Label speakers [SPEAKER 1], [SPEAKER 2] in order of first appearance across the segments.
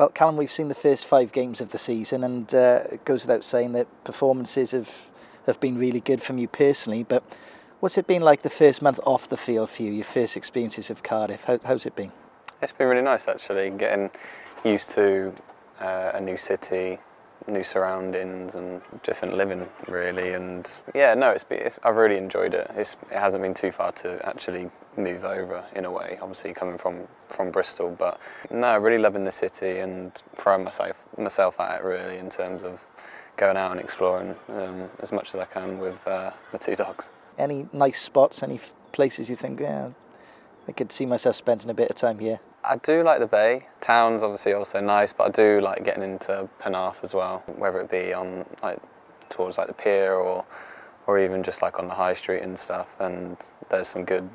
[SPEAKER 1] Well, Callum, we've seen the first 5 games of the season, and it goes without saying that performances have been really good from you personally. But what's it been like the first month off the field for you, your first experiences of Cardiff? How's it been?
[SPEAKER 2] It's been really nice, actually, getting used to a new city, new surroundings and different living, really. And yeah, no, I've really enjoyed it. It hasn't been too far to actually move over, in a way, obviously coming from Bristol. But no, really loving the city and throwing myself at it, really, in terms of going out and exploring as much as I can with my 2 dogs.
[SPEAKER 1] Any nice spots, any places you think, yeah, I could see myself spending a bit of time here?
[SPEAKER 2] I do like the bay. Town's obviously also nice, but I do like getting into Penarth as well, whether it be on towards the pier or even just on the high street and stuff. And there's some good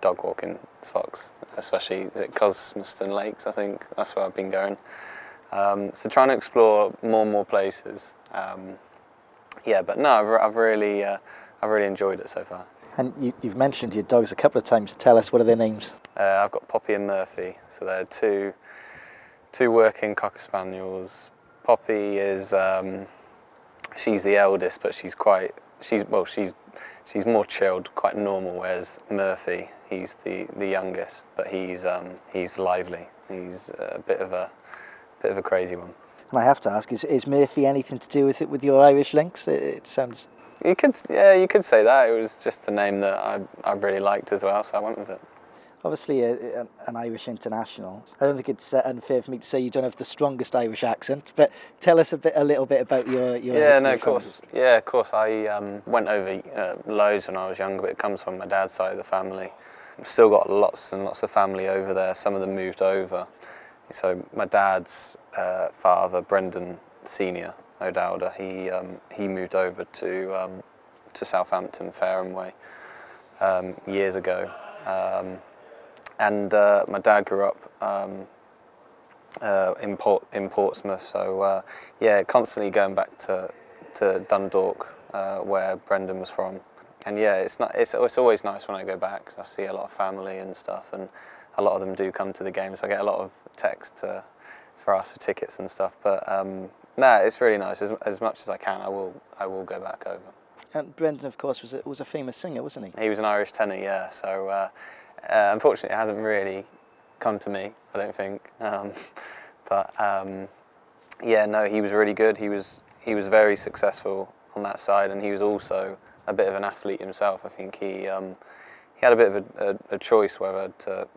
[SPEAKER 2] dog walking spots, especially at Cosmoston Lakes. I think that's where I've been going. So trying to explore more and more places. Yeah, but no, I've really enjoyed it so far.
[SPEAKER 1] And you've mentioned your dogs a couple of times. Tell us, what are their names?
[SPEAKER 2] I've got Poppy and Murphy, so they're two working Cocker Spaniels. Poppy is she's the eldest, but she's more chilled, quite normal. Whereas Murphy, he's the youngest, but he's lively. He's a bit of a crazy one.
[SPEAKER 1] And I have to ask, is Murphy anything to do with your Irish links? It sounds.
[SPEAKER 2] You could say that. It was just the name that I really liked as well, so I went with it.
[SPEAKER 1] Obviously, an Irish international. I don't think it's unfair for me to say you don't have the strongest Irish accent, but tell us a little bit about your.
[SPEAKER 2] Yeah, no, of course. Yeah, of course. I went over loads when I was younger, but it comes from my dad's side of the family. I've still got lots and lots of family over there. Some of them moved over. So my dad's father, Brendan Senior O'Dowda, he moved over to Southampton, Fareham Way, years ago. And my dad grew up in Portsmouth, so yeah, constantly going back to Dundalk, where Brendan was from. And yeah, it's always nice when I go back, 'cause I see a lot of family and stuff, and a lot of them do come to the games, so I get a lot of texts for ask for tickets and stuff. But no, it's really nice. As much as I can, I will go back over.
[SPEAKER 1] And Brendan, of course, was a famous singer, wasn't he?
[SPEAKER 2] He was an Irish tenor, yeah. So unfortunately, it hasn't really come to me, I don't think. But yeah, no, he was really good. He was very successful on that side, and he was also a bit of an athlete himself. I think he had a bit of a choice whether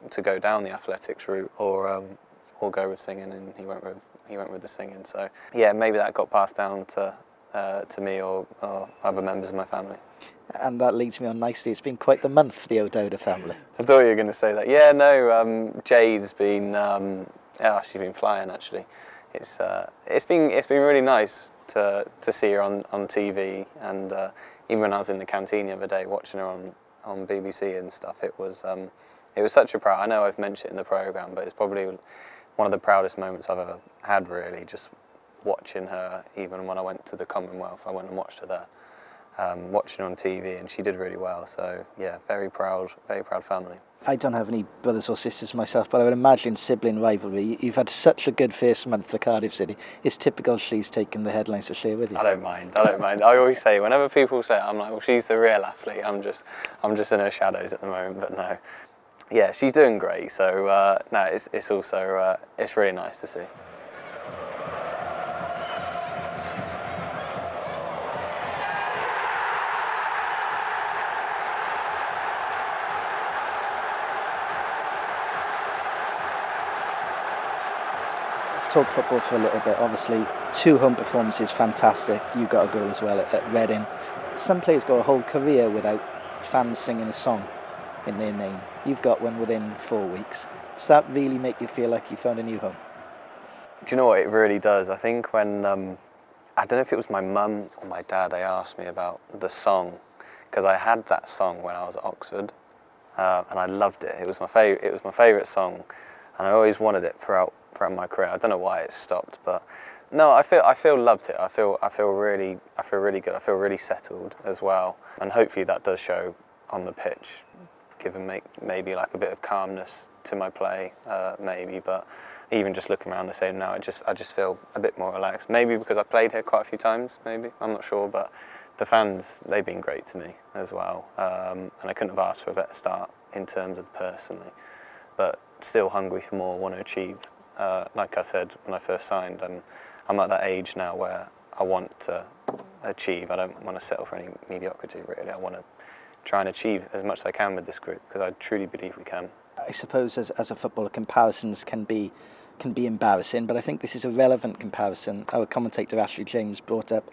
[SPEAKER 2] to go down the athletics route or go with singing, and he went with the singing. So yeah, maybe that got passed down to me or other members of my family.
[SPEAKER 1] And that leads me on nicely. It's been quite the month for the O'Dowda family.
[SPEAKER 2] I thought you were going to say that. Yeah, no. Jade's been she's been flying, actually. It's been really nice to see her on TV, and even when I was in the canteen the other day watching her on BBC and stuff, it was such a proud. I know I've mentioned it in the programme, but it's probably one of the proudest moments I've ever had, really, just watching her. Even when I went to the Commonwealth, I went and watched her there, watching her on TV, and she did really well. So yeah, very proud family.
[SPEAKER 1] I don't have any brothers or sisters myself, but I would imagine sibling rivalry. You've had such a good first month for Cardiff City. It's typical she's taken the headlines to share with you.
[SPEAKER 2] I don't mind. I always say, whenever people say it, I'm like, well, she's the real athlete. I'm just in her shadows at the moment. But no, yeah, she's doing great. So no, it's also it's really nice to see.
[SPEAKER 1] Talk football for a little bit. Obviously, 2 home performances, fantastic. You got a goal as well at Reading. Some players go a whole career without fans singing a song in their name. You've got one within 4 weeks. Does that really make you feel like you found a new home?
[SPEAKER 2] Do you know what? It really does. I think when I don't know if it was my mum or my dad, they asked me about the song, because I had that song when I was at Oxford, and I loved it. It was my favourite song, and I always wanted it throughout my career. I don't know why it stopped, but no, I feel loved it. I feel really good. I feel really settled as well, and hopefully that does show on the pitch, giving maybe like a bit of calmness to my play, maybe, but even just looking around the stadium now, I just feel a bit more relaxed. Maybe because I played here quite a few times, maybe, I'm not sure, but the fans, they've been great to me as well, and I couldn't have asked for a better start in terms of personally, but still hungry for more, want to achieve. Like I said when I first signed, I'm at that age now where I want to achieve. I don't want to settle for any mediocrity, really. I want to try and achieve as much as I can with this group, because I truly believe we can.
[SPEAKER 1] I suppose as a footballer, comparisons can be embarrassing, but I think this is a relevant comparison. Our commentator Ashley James brought up,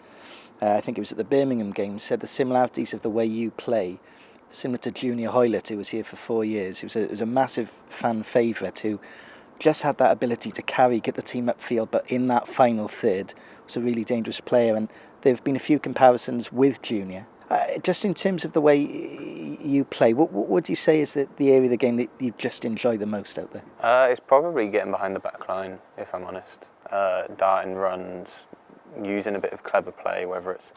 [SPEAKER 1] I think it was at the Birmingham game, said the similarities of the way you play, similar to Junior Hoylett, who was here for 4 years. He was a massive fan favourite who just had that ability to get the team upfield, but in that final third was a really dangerous player. And there have been a few comparisons with Junior. Just in terms of the way you play, what would you say is the area of the game that you just enjoy the most out there?
[SPEAKER 2] It's probably getting behind the back line, if I'm honest. Darting runs, using a bit of clever play, whether it's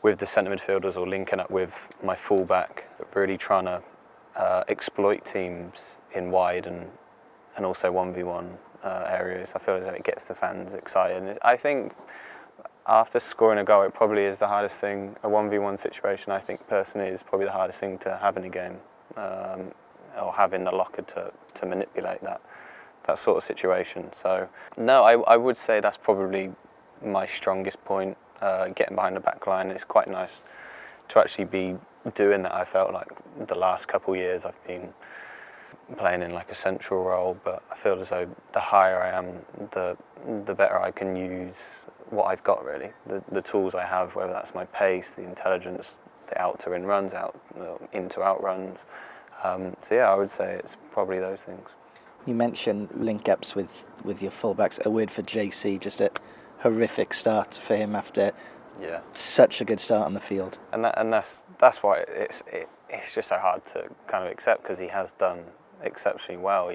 [SPEAKER 2] with the centre midfielders or linking up with my fullback, really trying to exploit teams in wide and also 1v1 areas. I feel as though it gets the fans excited. I think after scoring a goal, it probably is the hardest thing. A 1v1 situation, I think personally, is probably the hardest thing to have in a game, or have in the locker to manipulate that sort of situation. So no, I would say that's probably my strongest point, getting behind the back line. It's quite nice to actually be doing that. I felt like the last couple of years I've been playing in like a central role, but I feel as though the higher I am, the better I can use what I've got, really. The tools I have, whether that's my pace, the intelligence, the out to in runs, in to out runs. So yeah, I would say it's probably those things.
[SPEAKER 1] You mentioned link-ups with your fullbacks. A word for JC, just a horrific start for him after such a good start on the field. And
[SPEAKER 2] that's why it's just so hard to kind of accept, because he has done exceptionally well.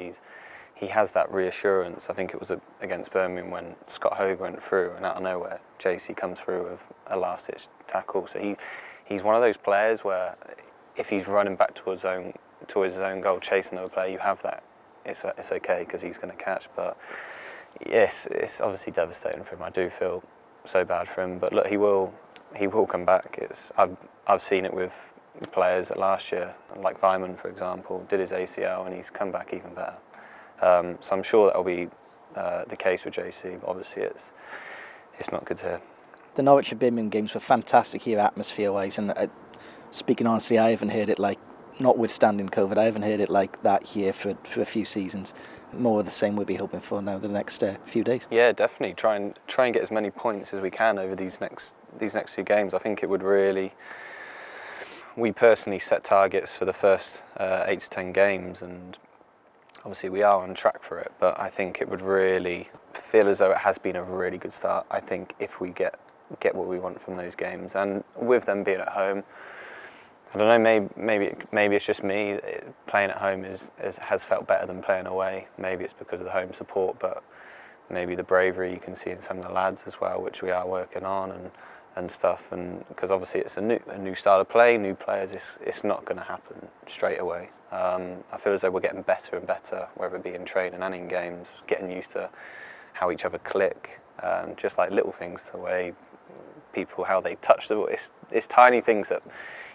[SPEAKER 2] He has that reassurance. I think it was against Birmingham when Scott Hogue went through, and out of nowhere JC comes through with a last-ditch tackle. So he's one of those players where if he's running back towards his own goal, chasing another player, you have that. It's okay because he's going to catch. But yes, it's obviously devastating for him. I do feel so bad for him. But look, he will come back. I've seen it with players that last year, like Vyman, for example, did his ACL and he's come back even better. So I'm sure that'll be the case with JC, but obviously it's not good to hear.
[SPEAKER 1] The Norwich and Birmingham games were fantastic here atmosphere-wise, and speaking honestly, I haven't heard it like, notwithstanding COVID, I haven't heard it like that here for a few seasons. More of the same we'll be hoping for now the next few days. Yeah,
[SPEAKER 2] definitely. Try and get as many points as we can over these next few games. I think it would really. We personally set targets for the first 8 to 10 games, and obviously we are on track for it, but I think it would really feel as though it has been a really good start. I think if we get what we want from those games, and with them being at home, I don't know, maybe it's just me. Playing at home has felt better than playing away. Maybe it's because of the home support, but maybe the bravery you can see in some of the lads as well, which we are working on and stuff. And because obviously it's a new style of play, new players. It's not going to happen straight away. I feel as though we're getting better and better, whether it be in training and in games, getting used to how each other click, just like little things, the way people, how they touch the ball. It's tiny things that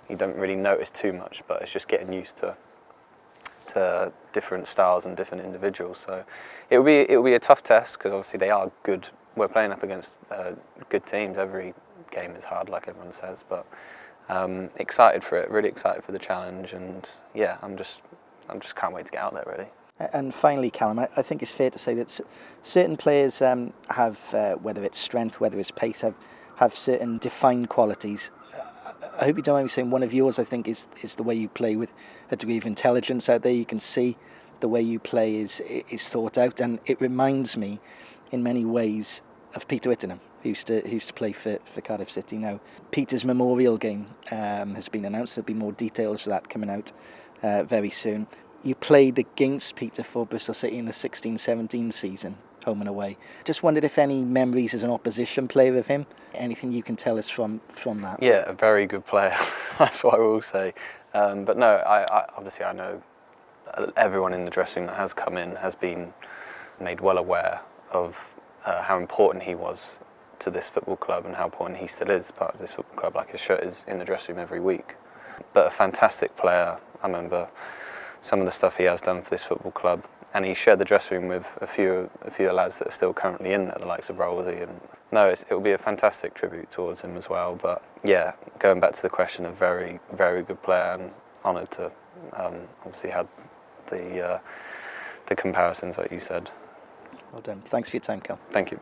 [SPEAKER 2] you don't really notice too much, but it's just getting used to different styles and different individuals. So it will be a tough test, because obviously they are good. We're playing up against good teams. Every game is hard, like everyone says, but excited for it. Really excited for the challenge, and yeah, I'm just can't wait to get out there, really.
[SPEAKER 1] And finally, Callum, I think it's fair to say that certain players have, whether it's strength, whether it's pace, have certain defined qualities. I hope you don't mind me saying one of yours, I think, is the way you play with a degree of intelligence out there. You can see the way you play is thought out, and it reminds me in many ways of Peter Whittingham, who used to play for Cardiff City. Now, Peter's memorial game has been announced. There'll be more details of that coming out very soon. You played against Peter for Bristol City in the 16-17 season, home and away. Just wondered if any memories as an opposition player of him, anything you can tell us from that?
[SPEAKER 2] Yeah, a very good player. That's what I will say. But no, I obviously I know everyone in the dressing room that has come in has been made well aware of how important he was to this football club and how important he still is part of this football club. Like his shirt is in the dressing room every week. But a fantastic player. I remember some of the stuff he has done for this football club, and he shared the dressing room with a few lads that are still currently in there, the likes of Rolsey. And no, it will be a fantastic tribute towards him as well. But yeah, going back to the question, a very, very good player, and honoured to obviously have the comparisons like you said.
[SPEAKER 1] Well done. Thanks for your time, Cal.
[SPEAKER 2] Thank you.